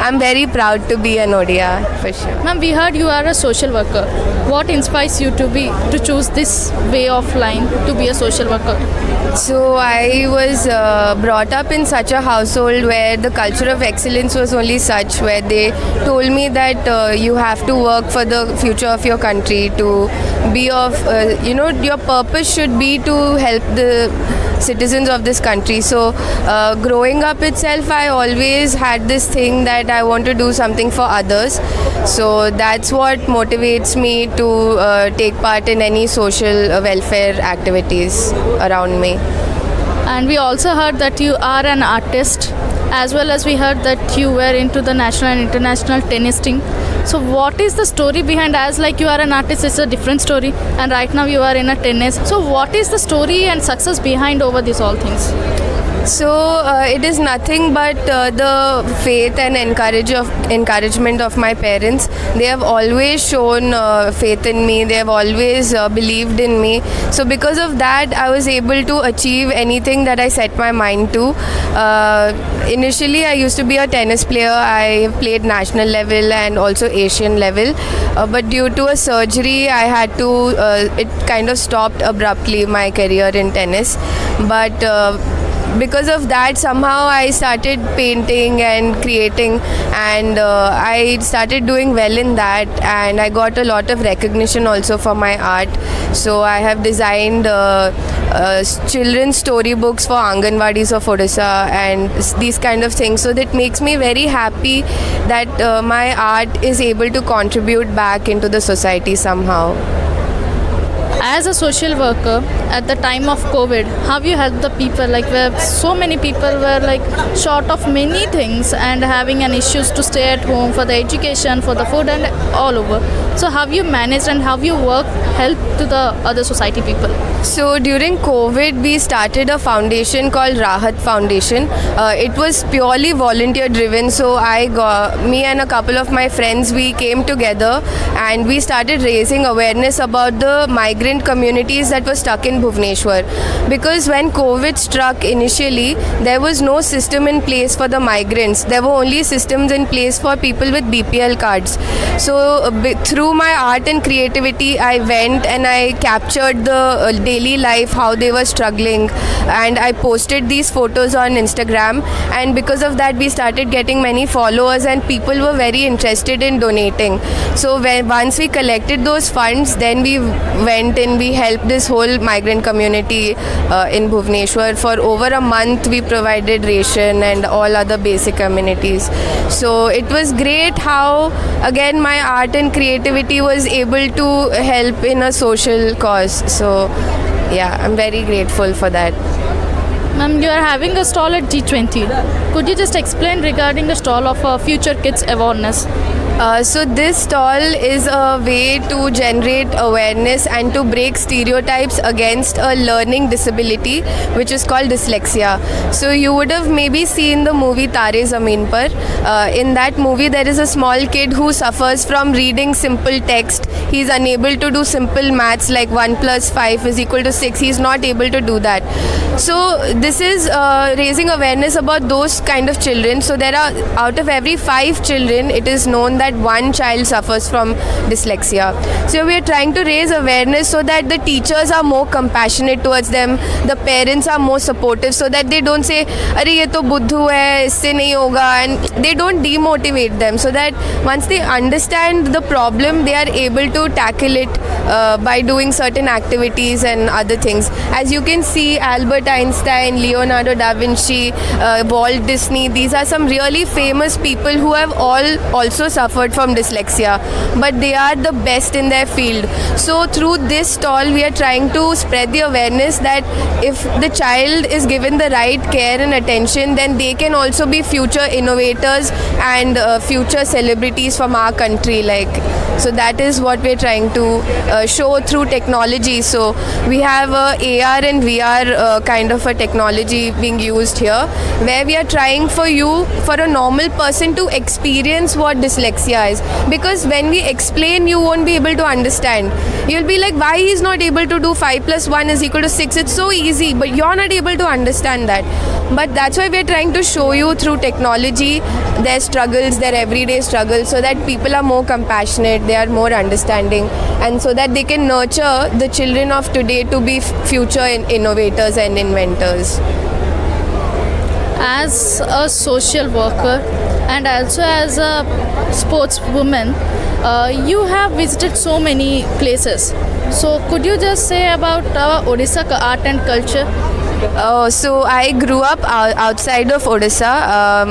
I'm very proud to be an Odia for sure. Ma'am, we heard you are a social worker. What inspires you to choose this way of line to be a social worker? So I was brought up in such a household where the culture of excellence was only such, where they told me that you have to work for the future of your country, to be of your purpose should be to help the citizens of this country. So growing up itself, I always had this thing that I want to do something for others. So that's what motivates me to take part in any social welfare activities around me. And we also heard that you are an artist, as well as we heard that you were into the national and international tennis team. So what is the story behind, as like you are an artist, it's a different story, and right now you are in a tennis. So what is the story and success behind over these all things? So it is nothing but the faith and encouragement of my parents. They have always shown faith in me. They have always believed in me. So because of that, I was able to achieve anything that I set my mind to. Initially, I used to be a tennis player. I have played national level and also Asian level. But due to a surgery, I had to, it kind of stopped abruptly my career in tennis. But because of that, somehow I started painting and creating, and I started doing well in that, and I got a lot of recognition also for my art. So I have designed children's storybooks for Anganwadis of Odisha and these kind of things. So that makes me very happy that my art is able to contribute back into the society somehow. As a social worker, at the time of COVID, how you helped the people? Like, where so many people were like short of many things and having an issues to stay at home for the education, for the food, and all over. So how you managed and how you worked help to the other society people? So during COVID, we started a foundation called Rahat Foundation. It was purely volunteer driven. So me and a couple of my friends, we came together and we started raising awareness about the migrant communities that were stuck in Bhubaneswar. Because when COVID struck initially, there was no system in place for the migrants. There were only systems in place for people with BPL cards. So through my art and creativity, I went and I captured the daily life, how they were struggling, and I posted these photos on Instagram, and because of that we started getting many followers and people were very interested in donating. So once we collected those funds, then we went and we helped this whole migrant community in Bhubaneswar. For over a month we provided ration and all other basic amenities. So it was great how again my art and creativity was able to help in a social cause. So yeah, I'm very grateful for that. Ma'am, you are having a stall at G20. Could you just explain regarding the stall of Future Kids Awareness? So this stall is a way to generate awareness and to break stereotypes against a learning disability which is called dyslexia. So you would have maybe seen the movie Tare Zameen Par. In that movie there is a small kid who suffers from reading simple text. He is unable to do simple maths like 1 plus 5 is equal to 6. He is not able to do that. So this is raising awareness about those kind of children. So there are, out of every 5 children, it is known that 1 child suffers from dyslexia. So we are trying to raise awareness so that the teachers are more compassionate towards them, the parents are more supportive, so that they don't say, "Arey ye to buddhu hai, isse nahi hoga," and they don't demotivate them. So that once they understand the problem, they are able to tackle it by doing certain activities and other things. As you can see, Albert Einstein, Leonardo da Vinci, Walt Disney, these are some really famous people who have all also suffered from dyslexia, but they are the best in their field. So through this stall we are trying to spread the awareness that if the child is given the right care and attention, then they can also be future innovators and future celebrities from our country. So that is what we are trying to show through technology. So we have a AR and VR kind of a technology being used here, where we are trying for a normal person to experience what dyslexia is, because when we explain, you won't be able to understand. You'll be like, why he's not able to do 5 plus 1 is equal to 6? It's so easy, but you're not able to understand that. But that's why we're trying to show you through technology their struggles, their everyday struggles, so that people are more compassionate, they are more understanding, and so that they can nurture the children of today to be future innovators and inventors. As a social worker and also as a sportswoman, you have visited so many places. So could you just say about our Odisha art and culture? So I grew up outside of Odisha.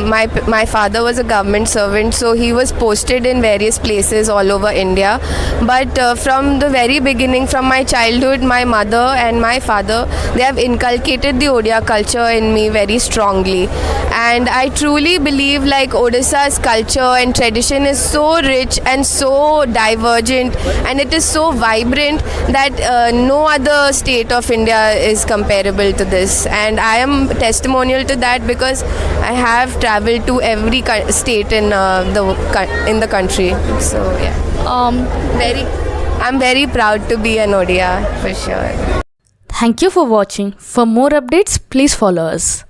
My father was a government servant, so he was posted in various places all over India. But from the very beginning, from my childhood, my mother and my father, they have inculcated the Odia culture in me very strongly. And I truly believe like Odisha's culture and tradition is so rich and so divergent, and it is so vibrant that no other state of India is comparable to this. And I am testimonial to that because I have traveled to every state in the country. So yeah, I'm very proud to be an Odia for sure. Thank you for watching. For more updates, please follow us.